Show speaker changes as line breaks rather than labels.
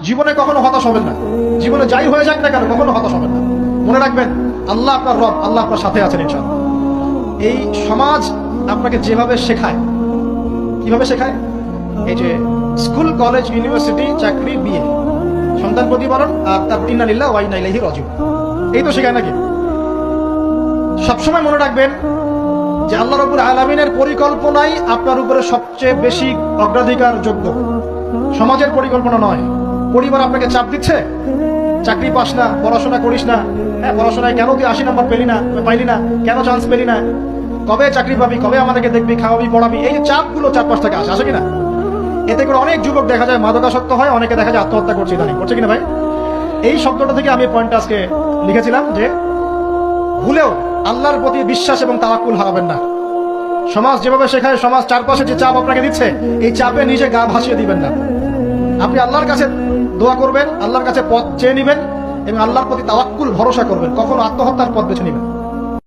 জীবনে কখনো হতাশ হবেন না। জীবনে যাই হয়ে যাক না কেন কখনো হতাশ হবেন না। মনে রাখবেন আল্লাহ আপনার রব, আল্লাহ আপনার সাথে আছেন ইনশাআল্লাহ। এই সমাজ আপনাকে যেভাবে শেখায়, কিভাবে শেখায়, এই যে স্কুল, কলেজ, ইউনিভার্সিটি, চাকরি, বিয়ে, সন্তান প্রতিপালন আর তার ইন্না লিল্লাহি ওয়া ইন্না ইলাইহি রাজিউন, এই তো শেখায় নাকি? সবসময় মনে রাখবেন যে আল্লাহ রাব্বুল আলামিনের পরিকল্পনাই আপনার উপরে সবচেয়ে বেশি অগ্রাধিকার যোগ্য, সমাজের পরিকল্পনা নয়। পরিবার আপনাকে চাপ দিচ্ছে, চাকরি পাস না, পড়াশোনা করিস না, হ্যাঁ পড়াশোনায় কেন তুই 80 নম্বর পাইলি না, কেন চান্স পেলি না, কবে চাকরি পাবি, কবে আমাদেরকে দেখবি, খাওয়াবি, পড়াবি, এই যে চাপগুলো চারপাশ থেকে আসে কিনা? এতে করে অনেক যুবক দেখা যায় মাদকাসক্ত হয়, অনেকে দেখা যায় আত্মহত্যা করছে, ইদানিং করছে কিনা ভাই? এই শব্দটা থেকে আমি পয়েন্টটা আজকে লিখেছিলাম যে ভুলেও আল্লাহর প্রতি বিশ্বাস এবং তাওয়াক্কুল হারাবেন না। সমাজ যেভাবে শেখায়, সমাজ চারপাশে যে চাপ আপনাকে দিচ্ছে, এই চাপে নিজে গা ভাসিয়ে দিবেন না। আপনি আল্লাহর কাছে দোয়া করবেন, আল্লাহর কাছে পথ চেয়ে নিবেন এবং আল্লাহর প্রতি তাওয়াক্কুল ভরসা করবেন, কখনো আত্মহত্যার পথ বেছে নিবেন।